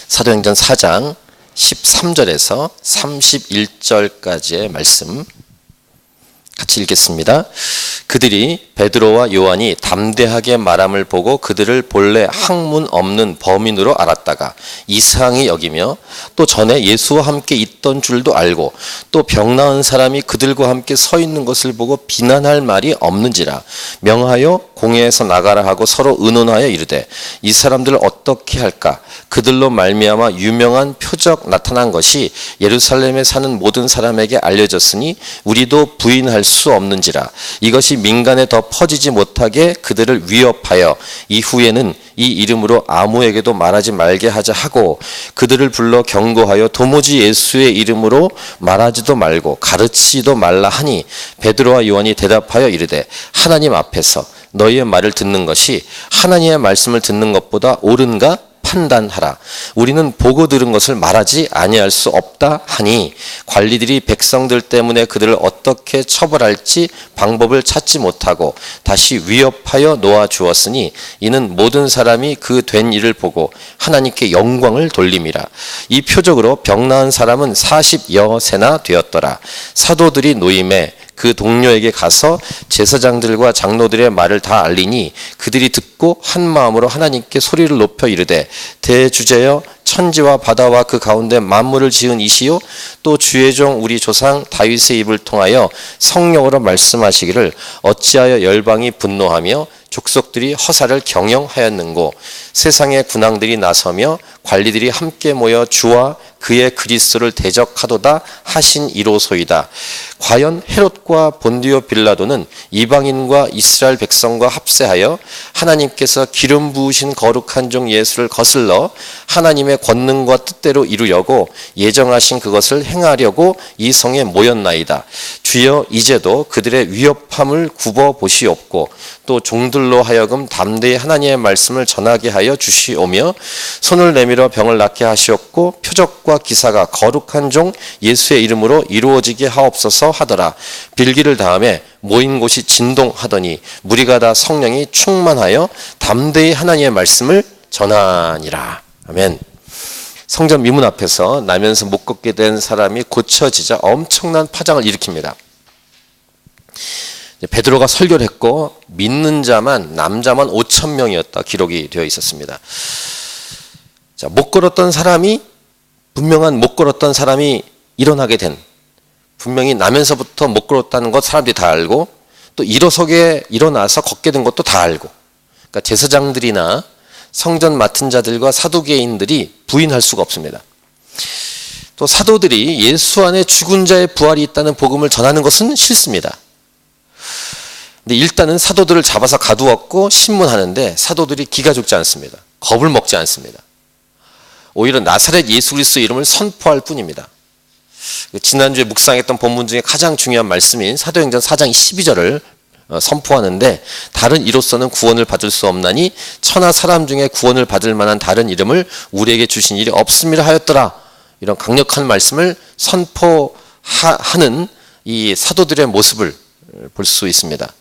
사도행전 4장 13절에서 31절까지의 말씀 같이 읽겠습니다. 그들이 베드로와 요한이 담대하게 말함을 보고 그들을 본래 학문 없는 범인으로 알았다가 이상히 여기며 또 전에 예수와 함께 있던 줄도 알고 또 병 나은 사람이 그들과 함께 서 있는 것을 보고 비난할 말이 없는지라 명하여 공회에서 나가라 하고 서로 의논하여 이르되 이 사람들을 어떻게 할까? 그들로 말미암아 유명한 표적 나타난 것이 예루살렘에 사는 모든 사람에게 알려졌으니 우리도 부인할 수 없는지라 이것이 민간에 더 퍼지지 못하게 그들을 위협하여 이후에는 이 이름으로 아무에게도 말하지 말게 하자 하고 그들을 불러 경고하여 도무지 예수의 이름으로 말하지도 말고 가르치지도 말라 하니 베드로와 요한이 대답하여 이르되 하나님 앞에서 너희의 말을 듣는 것이 하나님의 말씀을 듣는 것보다 옳은가 판단하라. 우리는 보고 들은 것을 말하지 아니할 수 없다 하니 관리들이 백성들 때문에 그들을 어떻게 처벌할지 방법을 찾지 못하고 다시 위협하여 놓아 주었으니 이는 모든 사람이 그 된 일을 보고 하나님께 영광을 돌림이라. 이 표적으로 병 나은 사람은 40여 세나 되었더라. 사도들이 노임에 그 동료에게 가서 제사장들과 장로들의 말을 다 알리니 그들이 듣고 한 마음으로 하나님께 소리를 높여 이르되 대주제여 천지와 바다와 그 가운데 만물을 지은 이시요 또 주의 종 우리 조상 다윗의 입을 통하여 성령으로 말씀하시기를 어찌하여 열방이 분노하며 족속들이 허사를 경영하였는고 세상의 군왕들이 나서며 관리들이 함께 모여 주와 그의 그리스도를 대적하도다 하신 이로소이다. 과연 헤롯과 본디오 빌라도는 이방인과 이스라엘 백성과 합세하여 하나님께서 기름 부으신 거룩한 종 예수를 거슬러 하나님의 권능과 뜻대로 이루려고 예정하신 그것을 행하려고 이 성에 모였나이다. 주여 이제도 그들의 위협함을 굽어 보시옵고 또 종들로 하여금 담대히 하나님의 말씀을 전하게 하여 주시오며 손을 내밀어 병을 낫게 하시옵고 표적과 기사가 거룩한 종 예수의 이름으로 이루어지게 하옵소서 하더라. 빌기를 다음에 모인 곳이 진동하더니 무리가 다 성령이 충만하여 담대히 하나님의 말씀을 전하니라. 아멘. 성전 미문 앞에서 나면서 못 걷게 된 사람이 고쳐지자 엄청난 파장을 일으킵니다. 베드로가 설교를 했고 믿는 자만 남자만 5천 명이었다 기록이 되어 있었습니다. 자, 못 걸었던 사람이 분명한 못 걸었던 사람이 일어나게 된 분명히 나면서부터 못 걸었다는 것 사람들이 다 알고 또 일어서게 일어나서 걷게 된 것도 다 알고 그러니까 제사장들이나 성전 맡은 자들과 사두개인들이 부인할 수가 없습니다. 또 사도들이 예수 안에 죽은 자의 부활이 있다는 복음을 전하는 것은 싫습니다. 근데 일단은 사도들을 잡아서 가두었고 신문하는데 사도들이 기가 죽지 않습니다. 겁을 먹지 않습니다. 오히려 나사렛 예수 그리스도 이름을 선포할 뿐입니다. 지난주에 묵상했던 본문 중에 가장 중요한 말씀인 사도행전 4장 12절을 선포하는데 다른 이로서는 구원을 받을 수 없나니 천하 사람 중에 구원을 받을 만한 다른 이름을 우리에게 주신 일이 없음이라 하였더라. 이런 강력한 말씀을 선포하는 이 사도들의 모습을 볼 수 있습니다.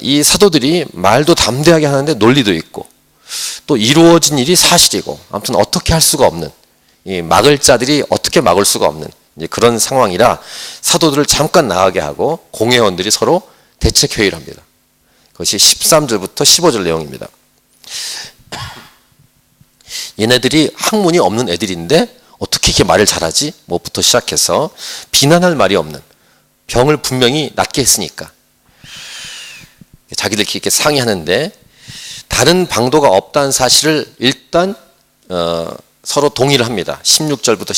이 사도들이 말도 담대하게 하는데 논리도 있고 또 이루어진 일이 사실이고 아무튼 어떻게 할 수가 없는 이 막을 자들이 어떻게 막을 수가 없는 그런 상황이라 사도들을 잠깐 나가게 하고 공회원들이 서로 대책회의를 합니다. 그것이 13절부터 15절 내용입니다. 얘네들이 학문이 없는 애들인데 어떻게 이렇게 말을 잘하지? 뭐부터 시작해서 비난할 말이 없는 병을 분명히 낫게 했으니까 자기들끼리 이렇게 상의하는데 다른 방도가 없다는 사실을 일단 서로 동의를 합니다. 16절부터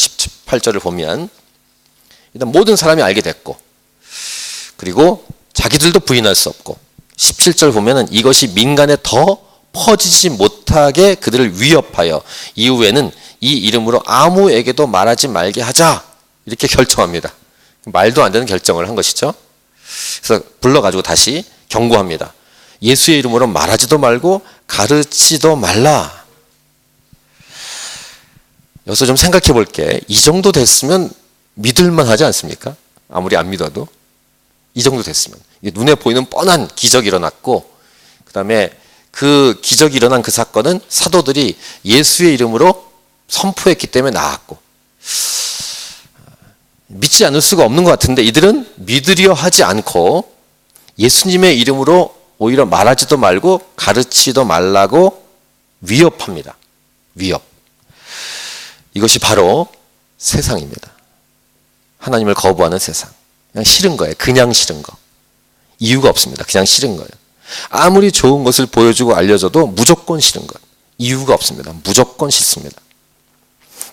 18절을 보면 일단 모든 사람이 알게 됐고 그리고 자기들도 부인할 수 없고 17절 보면은 이것이 민간에 더 퍼지지 못하게 그들을 위협하여 이후에는 이 이름으로 아무에게도 말하지 말게 하자 이렇게 결정합니다. 말도 안 되는 결정을 한 것이죠. 그래서 불러가지고 다시 경고합니다. 예수의 이름으로 말하지도 말고 가르치지도 말라. 여기서 좀 생각해 볼게. 이 정도 됐으면 믿을만 하지 않습니까? 아무리 안 믿어도 이 정도 됐으면 눈에 보이는 뻔한 기적이 일어났고 그 다음에 그 기적이 일어난 그 사건은 사도들이 예수의 이름으로 선포했기 때문에 나았고, 믿지 않을 수가 없는 것 같은데 이들은 믿으려 하지 않고 예수님의 이름으로 오히려 말하지도 말고 가르치지도 말라고 위협합니다. 위협. 이것이 바로 세상입니다. 하나님을 거부하는 세상. 그냥 싫은 거예요. 그냥 싫은 거. 이유가 없습니다. 그냥 싫은 거예요. 아무리 좋은 것을 보여주고 알려줘도 무조건 싫은 것. 이유가 없습니다. 무조건 싫습니다.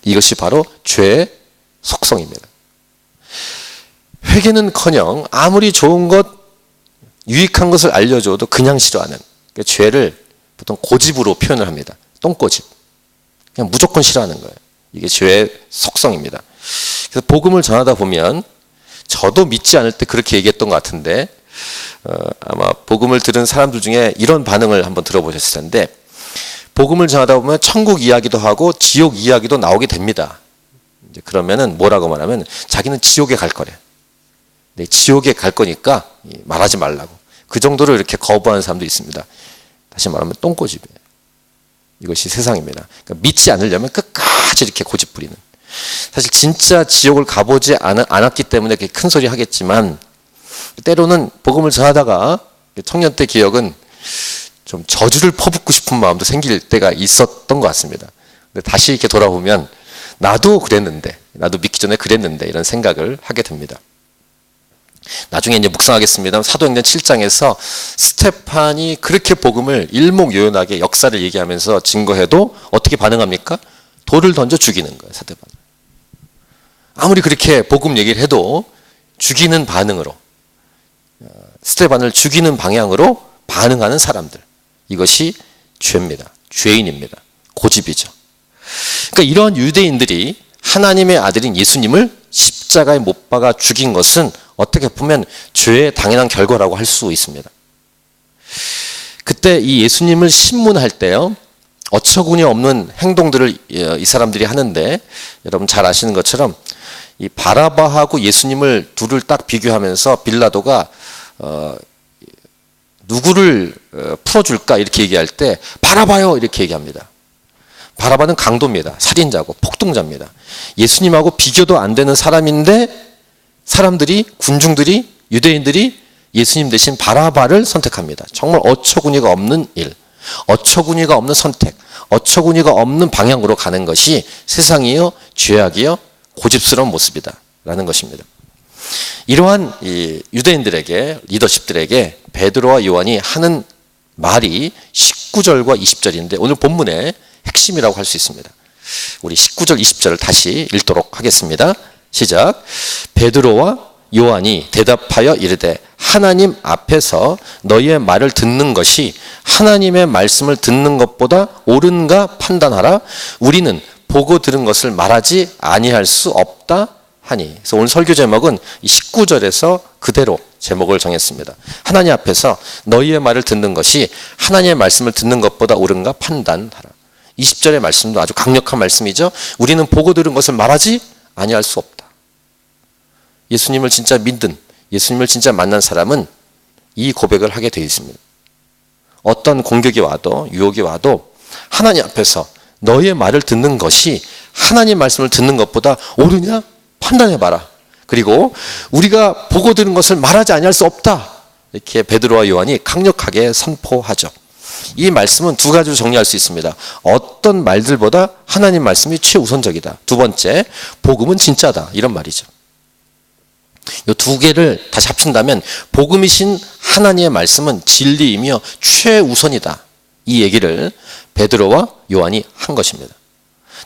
이것이 바로 죄의 속성입니다. 회개는커녕 아무리 좋은 것, 유익한 것을 알려줘도 그냥 싫어하는, 그러니까 죄를 보통 고집으로 표현을 합니다. 똥고집. 그냥 무조건 싫어하는 거예요. 이게 죄의 속성입니다. 그래서 복음을 전하다 보면 저도 믿지 않을 때 그렇게 얘기했던 것 같은데 아마 복음을 들은 사람들 중에 이런 반응을 한번 들어보셨을 텐데, 복음을 전하다 보면 천국 이야기도 하고 지옥 이야기도 나오게 됩니다. 이제 그러면은 뭐라고 말하면 자기는 지옥에 갈 거래. 네, 지옥에 갈 거니까 말하지 말라고. 그 정도로 이렇게 거부하는 사람도 있습니다. 다시 말하면 똥고집이에요. 이것이 세상입니다. 그러니까 믿지 않으려면 끝까지 이렇게 고집 부리는. 사실 진짜 지옥을 가보지 않았기 때문에 그렇게 큰 소리 하겠지만, 때로는 복음을 전하다가 청년 때 기억은 좀 저주를 퍼붓고 싶은 마음도 생길 때가 있었던 것 같습니다. 근데 다시 이렇게 돌아보면 나도 그랬는데, 나도 믿기 전에 그랬는데 이런 생각을 하게 됩니다. 나중에 이제 묵상하겠습니다. 사도행전 7장에서 스테판이 그렇게 복음을 일목요연하게 역사를 얘기하면서 증거해도 어떻게 반응합니까? 돌을 던져 죽이는 거예요, 스테판. 아무리 그렇게 복음 얘기를 해도 죽이는 반응으로, 스테반을 죽이는 방향으로 반응하는 사람들. 이것이 죄입니다. 죄인입니다. 고집이죠. 그러니까 이런 유대인들이 하나님의 아들인 예수님을 십자가에 못 박아 죽인 것은 어떻게 보면 죄의 당연한 결과라고 할 수 있습니다. 그때 이 예수님을 신문할 때요, 어처구니 없는 행동들을 이 사람들이 하는데, 여러분 잘 아시는 것처럼 이 바라바하고 예수님을 둘을 딱 비교하면서 빌라도가 누구를 풀어줄까 이렇게 얘기할 때 바라바요 이렇게 얘기합니다. 바라바는 강도입니다. 살인자고 폭동자입니다. 예수님하고 비교도 안 되는 사람인데 사람들이, 군중들이, 유대인들이 예수님 대신 바라바를 선택합니다. 정말 어처구니가 없는 일, 어처구니가 없는 선택, 어처구니가 없는 방향으로 가는 것이 세상이요, 죄악이요, 고집스러운 모습이다 라는 것입니다. 이러한 이 유대인들에게, 리더십들에게 베드로와 요한이 하는 말이 19절과 20절인데 오늘 본문의 핵심이라고 할 수 있습니다. 우리 19절, 20절을 다시 읽도록 하겠습니다. 시작. 베드로와 요한이 대답하여 이르되 하나님 앞에서 너희의 말을 듣는 것이 하나님의 말씀을 듣는 것보다 옳은가 판단하라. 우리는 보고 들은 것을 말하지 아니할 수 없다 하니. 그래서 오늘 설교 제목은 19절에서 그대로 제목을 정했습니다. 하나님 앞에서 너희의 말을 듣는 것이 하나님의 말씀을 듣는 것보다 옳은가 판단하라. 20절의 말씀도 아주 강력한 말씀이죠. 우리는 보고 들은 것을 말하지 아니할 수 없다. 예수님을 진짜 믿는, 예수님을 진짜 만난 사람은 이 고백을 하게 되어 있습니다. 어떤 공격이 와도, 유혹이 와도 하나님 앞에서 너희의 말을 듣는 것이 하나님 말씀을 듣는 것보다 옳으냐? 판단해봐라. 그리고 우리가 보고 들은 것을 말하지 아니할 수 없다. 이렇게 베드로와 요한이 강력하게 선포하죠. 이 말씀은 두 가지로 정리할 수 있습니다. 어떤 말들보다 하나님 말씀이 최우선적이다. 두 번째, 복음은 진짜다. 이런 말이죠. 이 두 개를 다시 합친다면 복음이신 하나님의 말씀은 진리이며 최우선이다. 이 얘기를 베드로와 요한이 한 것입니다.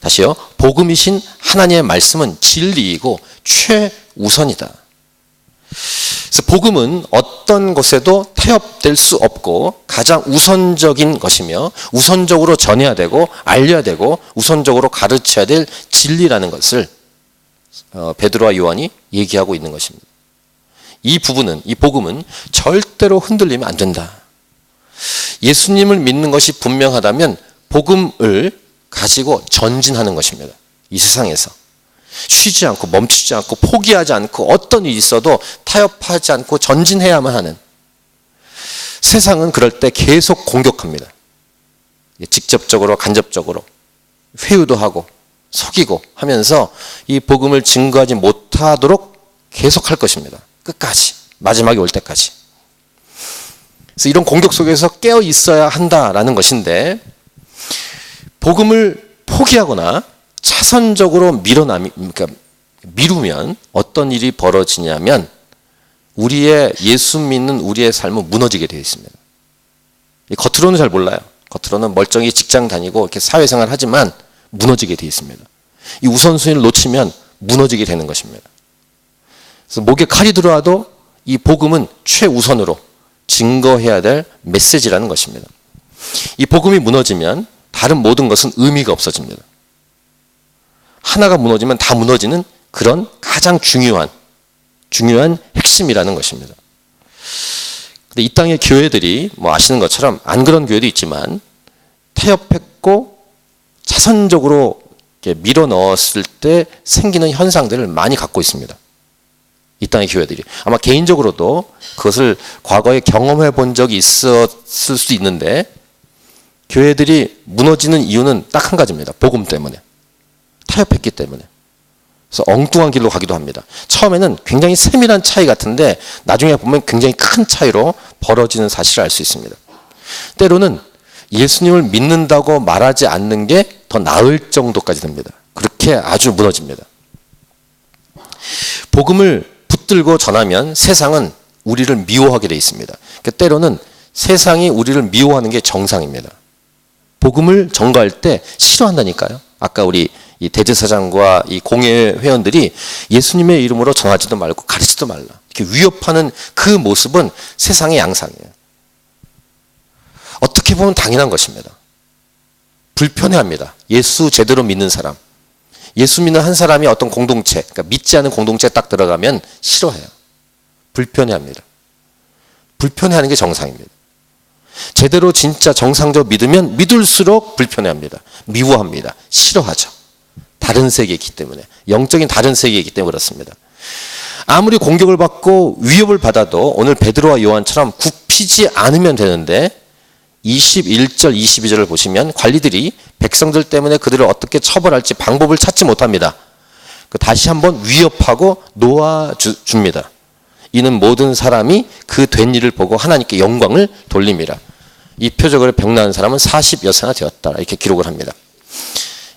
다시요. 복음이신 하나님의 말씀은 진리이고 최우선이다. 그래서 복음은 어떤 것에도 타협될 수 없고 가장 우선적인 것이며 우선적으로 전해야 되고 알려야 되고 우선적으로 가르쳐야 될 진리라는 것을 베드로와 요한이 얘기하고 있는 것입니다. 이 부분은, 이 복음은 절대로 흔들리면 안 된다. 예수님을 믿는 것이 분명하다면 복음을 가지고 전진하는 것입니다. 이 세상에서 쉬지 않고 멈추지 않고 포기하지 않고 어떤 일이 있어도 타협하지 않고 전진해야만 하는. 세상은 그럴 때 계속 공격합니다. 직접적으로 간접적으로 회유도 하고 속이고 하면서 이 복음을 증거하지 못하도록 계속할 것입니다. 끝까지. 마지막에 올 때까지. 그래서 이런 공격 속에서 깨어 있어야 한다라는 것인데, 복음을 포기하거나 차선적으로 미루면 어떤 일이 벌어지냐면 우리의 예수 믿는 우리의 삶은 무너지게 되어 있습니다. 겉으로는 잘 몰라요. 겉으로는 멀쩡히 직장 다니고 이렇게 사회생활 하지만 무너지게 되어 있습니다. 이 우선순위를 놓치면 무너지게 되는 것입니다. 그래서 목에 칼이 들어와도 이 복음은 최우선으로 증거해야 될 메시지라는 것입니다. 이 복음이 무너지면 다른 모든 것은 의미가 없어집니다. 하나가 무너지면 다 무너지는 그런 가장 중요한 핵심이라는 것입니다. 근데 이 땅의 교회들이 아시는 것처럼 안 그런 교회도 있지만 타협했고 차선적으로 이렇게 밀어 넣었을 때 생기는 현상들을 많이 갖고 있습니다. 이 땅의 교회들이. 아마 개인적으로도 그것을 과거에 경험해 본 적이 있었을 수도 있는데, 교회들이 무너지는 이유는 딱 한 가지입니다. 복음 때문에. 타협했기 때문에. 그래서 엉뚱한 길로 가기도 합니다. 처음에는 굉장히 세밀한 차이 같은데 나중에 보면 굉장히 큰 차이로 벌어지는 사실을 알 수 있습니다. 때로는 예수님을 믿는다고 말하지 않는 게 더 나을 정도까지 됩니다. 그렇게 아주 무너집니다. 복음을 붙들고 전하면 세상은 우리를 미워하게 돼 있습니다. 때로는 세상이 우리를 미워하는 게 정상입니다. 복음을 전가할 때 싫어한다니까요. 아까 우리 이 대제사장과 이 공회 회원들이 예수님의 이름으로 전하지도 말고 가르치지도 말라. 이렇게 위협하는 그 모습은 세상의 양상이에요. 어떻게 보면 당연한 것입니다. 불편해합니다. 예수 제대로 믿는 사람. 예수 믿는 한 사람이 어떤 공동체, 그러니까 믿지 않은 공동체에 딱 들어가면 싫어해요. 불편해합니다. 불편해하는 게 정상입니다. 제대로 진짜 정상적으로 믿으면 믿을수록 불편해합니다. 미워합니다. 싫어하죠. 다른 세계이기 때문에. 영적인 다른 세계이기 때문에 그렇습니다. 아무리 공격을 받고 위협을 받아도 오늘 베드로와 요한처럼 굽히지 않으면 되는데, 21절, 22절을 보시면 관리들이 백성들 때문에 그들을 어떻게 처벌할지 방법을 찾지 못합니다. 다시 한번 위협하고 놓아줍니다. 이는 모든 사람이 그 된 일을 보고 하나님께 영광을 돌립니다. 이 표적을 병나은 사람은 40여세나 되었다. 이렇게 기록을 합니다.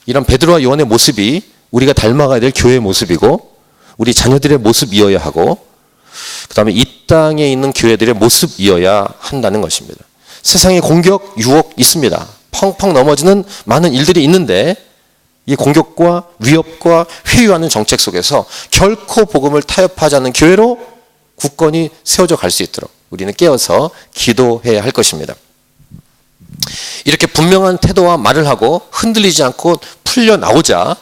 이런 베드로와 요한의 모습이 우리가 닮아가야 될 교회의 모습이고 우리 자녀들의 모습이어야 하고 그 다음에 이 땅에 있는 교회들의 모습이어야 한다는 것입니다. 세상에 공격, 유혹 있습니다. 펑펑 넘어지는 많은 일들이 있는데 이 공격과 위협과 회유하는 정책 속에서 결코 복음을 타협하지 않는 교회로 굳건히 세워져 갈 수 있도록 우리는 깨어서 기도해야 할 것입니다. 이렇게 분명한 태도와 말을 하고 흔들리지 않고 풀려나오자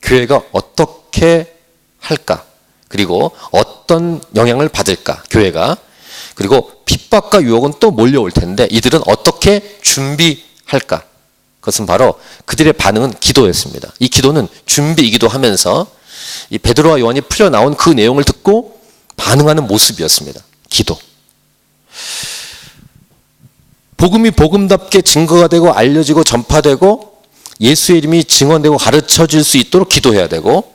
교회가 어떻게 할까? 그리고 어떤 영향을 받을까? 교회가. 그리고 핍박과 유혹은 또 몰려올 텐데 이들은 어떻게 준비할까? 그것은 바로 그들의 반응은 기도였습니다. 이 기도는 준비이기도 하면서 이 베드로와 요한이 풀려나온 그 내용을 듣고 반응하는 모습이었습니다. 기도. 복음이 복음답게 증거가 되고 알려지고 전파되고 예수의 이름이 증언되고 가르쳐질 수 있도록 기도해야 되고,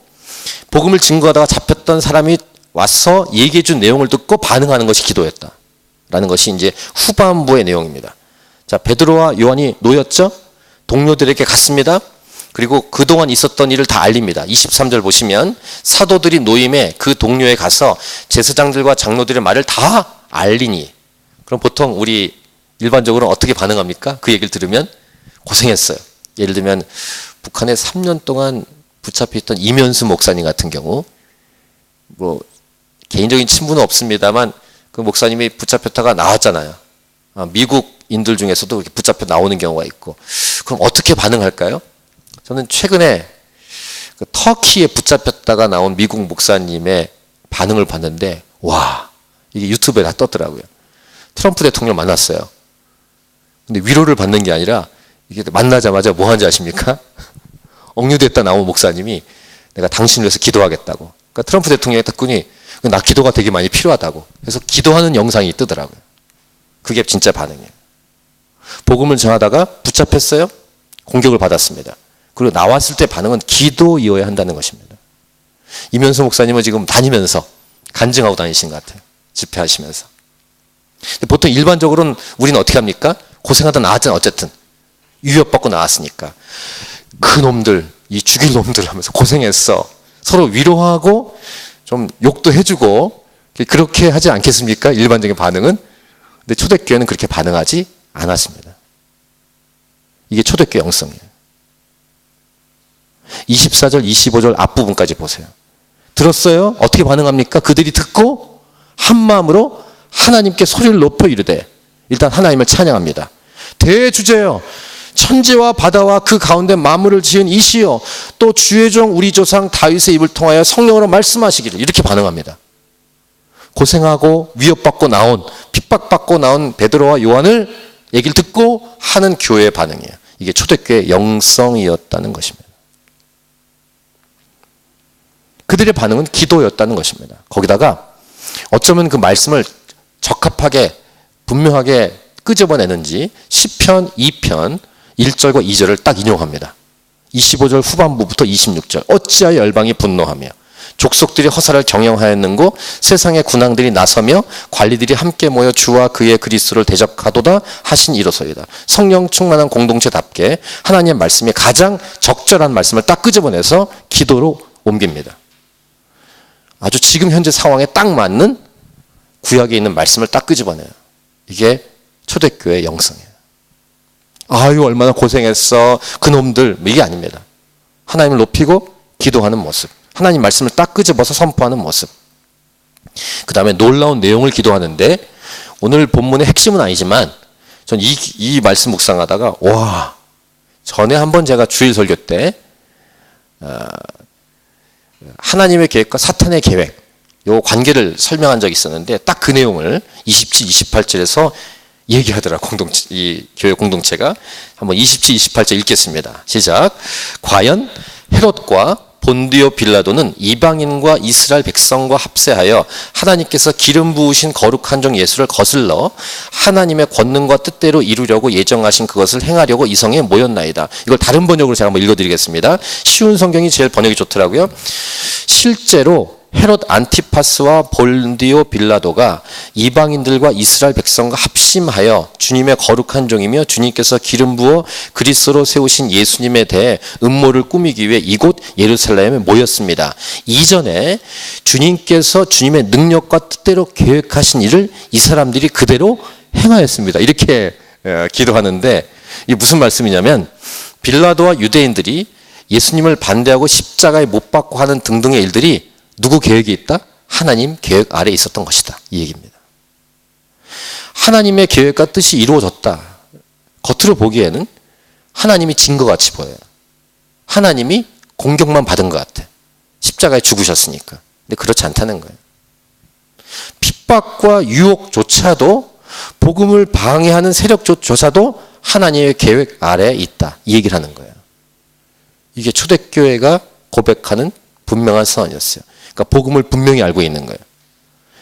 복음을 증거하다가 잡혔던 사람이 와서 얘기해 준 내용을 듣고 반응하는 것이 기도였다라는 것이 이제 후반부의 내용입니다. 자, 베드로와 요한이 놓였죠? 동료들에게 갔습니다. 그리고 그동안 있었던 일을 다 알립니다. 23절 보시면 사도들이 노임에 그 동료에 가서 제사장들과 장로들의 말을 다 알리니. 그럼 보통 우리 일반적으로 어떻게 반응합니까? 그 얘기를 들으면 고생했어요. 예를 들면 북한에 3년 동안 붙잡혀 있던 이면수 목사님 같은 경우, 뭐 개인적인 친분은 없습니다만 그 목사님이 붙잡혔다가 나왔잖아요. 미국인들 중에서도 이렇게 붙잡혀 나오는 경우가 있고. 그럼 어떻게 반응할까요? 저는 최근에 그 터키에 붙잡혔다가 나온 미국 목사님의 반응을 봤는데, 와, 이게 유튜브에 다 떴더라고요. 트럼프 대통령 만났어요. 근데 위로를 받는 게 아니라 이게 만나자마자 뭐 하는지 아십니까? 억류됐다 나온 목사님이 내가 당신을 위해서 기도하겠다고. 그러니까 트럼프 대통령의 특권이 나 기도가 되게 많이 필요하다고. 그래서 기도하는 영상이 뜨더라고요. 그게 진짜 반응이에요. 복음을 전하다가 붙잡혔어요. 공격을 받았습니다. 그리고 나왔을 때 반응은 기도이어야 한다는 것입니다. 이면수 목사님은 지금 다니면서 간증하고 다니신 것 같아요. 집회하시면서. 보통 일반적으로는 우리는 어떻게 합니까? 고생하다 나왔잖아. 어쨌든 위협받고 나왔으니까 그 놈들, 이 죽일 놈들 하면서 고생했어. 서로 위로하고 좀 욕도 해주고 그렇게 하지 않겠습니까? 일반적인 반응은. 근데 초대교회는 그렇게 반응하지 않았습니다. 이게 초대교회 영성이에요. 24절, 25절 앞부분까지 보세요. 들었어요? 어떻게 반응합니까? 그들이 듣고 한 마음으로 하나님께 소리를 높여 이르되, 일단 하나님을 찬양합니다. 대주제여, 천지와 바다와 그 가운데 만물을 지은 이시여, 또 주의 종 우리 조상 다윗의 입을 통하여 성령으로 말씀하시기를, 이렇게 반응합니다. 고생하고 위협받고 나온, 핍박받고 나온 베드로와 요한을 얘기를 듣고 하는 교회의 반응이에요. 이게 초대교회의 영성이었다는 것입니다. 그들의 반응은 기도였다는 것입니다. 거기다가 어쩌면 그 말씀을 적합하게 분명하게 끄집어내는지 시편 2편 1절과 2절을 딱 인용합니다. 25절 후반부부터 26절. 어찌하여 열방이 분노하며 족속들이 허사를 경영하였는고 세상의 군왕들이 나서며 관리들이 함께 모여 주와 그의 그리스도를 대적하도다 하신 이로소이다. 성령 충만한 공동체답게 하나님의 말씀이 가장 적절한 말씀을 딱 끄집어내서 기도로 옮깁니다. 아주 지금 현재 상황에 딱 맞는 구약에 있는 말씀을 딱 끄집어내요. 이게 초대교회의 영성이에요. 아유 얼마나 고생했어 그놈들, 이게 아닙니다. 하나님을 높이고 기도하는 모습, 하나님 말씀을 딱 끄집어서 선포하는 모습. 그 다음에 놀라운 내용을 기도하는데, 오늘 본문의 핵심은 아니지만 전 이 말씀 묵상하다가 와, 전에 한번 제가 주일 설교 때 하나님의 계획과 사탄의 계획, 요 관계를 설명한 적이 있었는데 딱 그 내용을 27, 28절에서 얘기하더라. 이 교회 공동체가. 한번 27, 28절 읽겠습니다. 시작. 과연 헤롯과 본디오 빌라도는 이방인과 이스라엘 백성과 합세하여 하나님께서 기름 부으신 거룩한 종 예수를 거슬러 하나님의 권능과 뜻대로 이루려고 예정하신 그것을 행하려고 이 성에 모였나이다. 이걸 다른 번역으로 제가 한번 읽어드리겠습니다. 쉬운 성경이 제일 번역이 좋더라고요. 실제로 헤롯 안티파스와 본디오 빌라도가 이방인들과 이스라엘 백성과 합심하여 주님의 거룩한 종이며 주님께서 기름 부어 그리스도로 세우신 예수님에 대해 음모를 꾸미기 위해 이곳 예루살렘에 모였습니다. 이전에 주님께서 주님의 능력과 뜻대로 계획하신 일을 이 사람들이 그대로 행하였습니다. 이렇게 기도하는데, 이게 무슨 말씀이냐면 빌라도와 유대인들이 예수님을 반대하고 십자가에 못 박고 하는 등등의 일들이 누구 계획이 있다? 하나님 계획 아래에 있었던 것이다. 이 얘기입니다. 하나님의 계획과 뜻이 이루어졌다. 겉으로 보기에는 하나님이 진 것 같이 보여요. 하나님이 공격만 받은 것 같아. 십자가에 죽으셨으니까. 근데 그렇지 않다는 거예요. 핍박과 유혹조차도, 복음을 방해하는 세력조차도 하나님의 계획 아래에 있다. 이 얘기를 하는 거예요. 이게 초대교회가 고백하는 분명한 선언이었어요. 그러니까 복음을 분명히 알고 있는 거예요.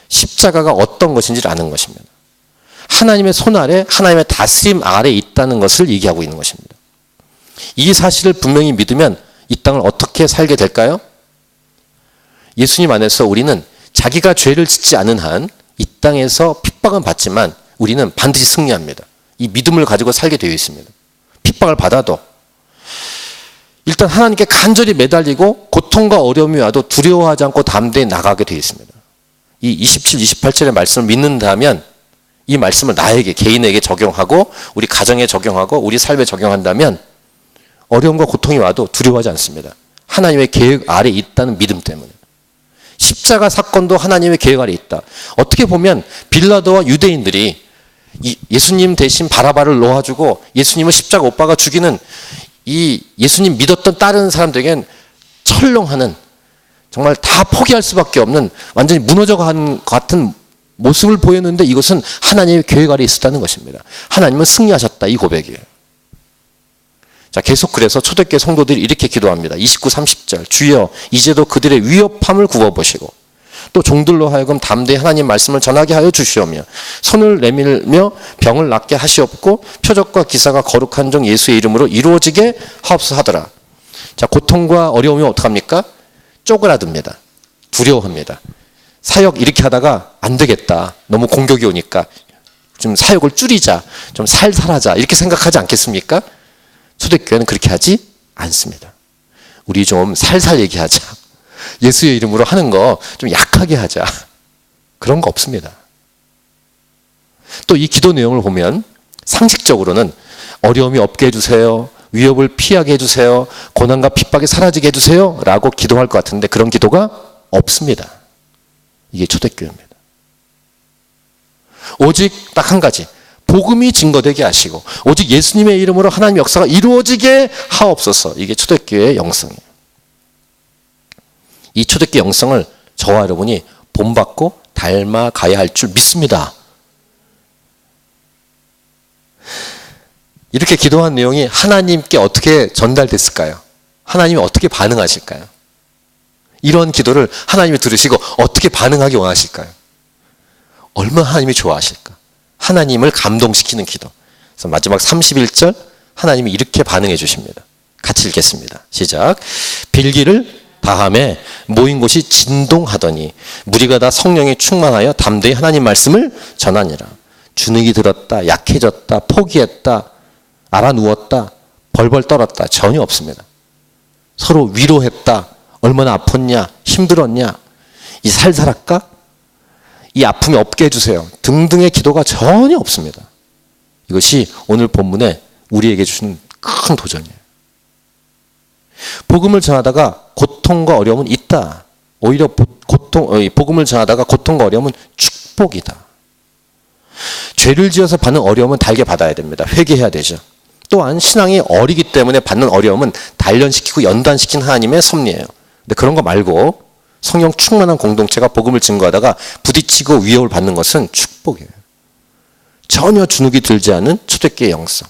십자가가 어떤 것인지를 아는 것입니다. 하나님의 손 아래, 하나님의 다스림 아래에 있다는 것을 얘기하고 있는 것입니다. 이 사실을 분명히 믿으면 이 땅을 어떻게 살게 될까요? 예수님 안에서 우리는 자기가 죄를 짓지 않은 한 이 땅에서 핍박은 받지만 우리는 반드시 승리합니다. 이 믿음을 가지고 살게 되어 있습니다. 핍박을 받아도 일단 하나님께 간절히 매달리고 고통과 어려움이 와도 두려워하지 않고 담대히 나가게 되어 있습니다. 이 27, 28절의 말씀을 믿는다면 이 말씀을 나에게, 개인에게 적용하고 우리 가정에 적용하고 우리 삶에 적용한다면 어려움과 고통이 와도 두려워하지 않습니다. 하나님의 계획 아래에 있다는 믿음 때문에. 십자가 사건도 하나님의 계획 아래에 있다. 어떻게 보면 빌라도와 유대인들이 예수님 대신 바라바를 놓아주고 예수님을 십자가 못 박아 죽이는 이 예수님 믿었던 다른 사람들에겐 철렁하는, 정말 다 포기할 수밖에 없는 완전히 무너져가는 것 같은 모습을 보였는데, 이것은 하나님의 계획 아래에 있었다는 것입니다. 하나님은 승리하셨다, 이 고백이에요. 자, 계속 그래서 초대교회 성도들이 이렇게 기도합니다. 29, 30절. 주여 이제도 그들의 위협함을 굽어보시고 또 종들로 하여금 담대히 하나님 말씀을 전하게 하여 주시오며 손을 내밀며 병을 낫게 하시옵고 표적과 기사가 거룩한 종 예수의 이름으로 이루어지게 하옵소서 하더라. 자, 고통과 어려움이 어떡합니까? 쪼그라듭니다. 두려워합니다. 사역 이렇게 하다가 안 되겠다. 너무 공격이 오니까 좀 사역을 줄이자. 좀 살살하자. 이렇게 생각하지 않겠습니까? 초대교회는 그렇게 하지 않습니다. 우리 좀 살살 얘기하자. 예수의 이름으로 하는 거 좀 약하게 하자. 그런 거 없습니다. 또 이 기도 내용을 보면 상식적으로는 어려움이 없게 해주세요. 위협을 피하게 해주세요. 고난과 핍박이 사라지게 해주세요. 라고 기도할 것 같은데 그런 기도가 없습니다. 이게 초대교회입니다. 오직 딱 한 가지. 복음이 증거되게 하시고 오직 예수님의 이름으로 하나님 역사가 이루어지게 하옵소서. 이게 초대교회의 영성이에요. 이 초대교회 영성을 저와 여러분이 본받고 닮아가야 할 줄 믿습니다. 이렇게 기도한 내용이 하나님께 어떻게 전달됐을까요? 하나님이 어떻게 반응하실까요? 이런 기도를 하나님이 들으시고 어떻게 반응하기 원하실까요? 얼마나 하나님이 좋아하실까? 하나님을 감동시키는 기도. 그래서 마지막 31절 하나님이 이렇게 반응해 주십니다. 같이 읽겠습니다. 시작. 빌기를 다함에 모인 곳이 진동하더니 무리가 다 성령에 충만하여 담대히 하나님 말씀을 전하니라. 주눅이 들었다, 약해졌다, 포기했다, 알아누웠다, 벌벌 떨었다. 전혀 없습니다. 서로 위로했다. 얼마나 아팠냐, 힘들었냐, 이 살살할까? 이 아픔이 없게 해주세요. 등등의 기도가 전혀 없습니다. 이것이 오늘 본문에 우리에게 주신 큰 도전이에요. 복음을 전하다가 고통과 어려움은 있다. 오히려 복음을 전하다가 고통과 어려움은 축복이다. 죄를 지어서 받는 어려움은 달게 받아야 됩니다. 회개해야 되죠. 또한 신앙이 어리기 때문에 받는 어려움은 단련시키고 연단시킨 하나님의 섭리예요. 근데 그런 거 말고 성령 충만한 공동체가 복음을 증거하다가 부딪히고 위협을 받는 것은 축복이에요. 전혀 주눅이 들지 않은 초대교회 영성.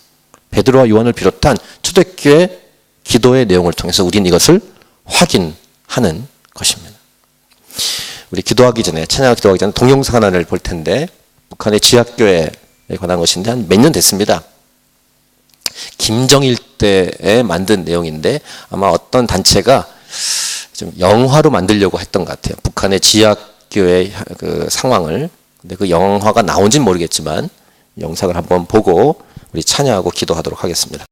베드로와 요한을 비롯한 초대교회 기도의 내용을 통해서 우리는 이것을 확인하는 것입니다. 우리 기도하기 전에, 찬양 기도하기 전에 동영상 하나를 볼 텐데 북한의 지하교회에 관한 것인데 한 몇 년 됐습니다. 김정일 때에 만든 내용인데 아마 어떤 단체가 좀 영화로 만들려고 했던 것 같아요. 북한의 지하교회 그 상황을. 근데 그 영화가 나온지는 모르겠지만 영상을 한번 보고 우리 찬양하고 기도하도록 하겠습니다.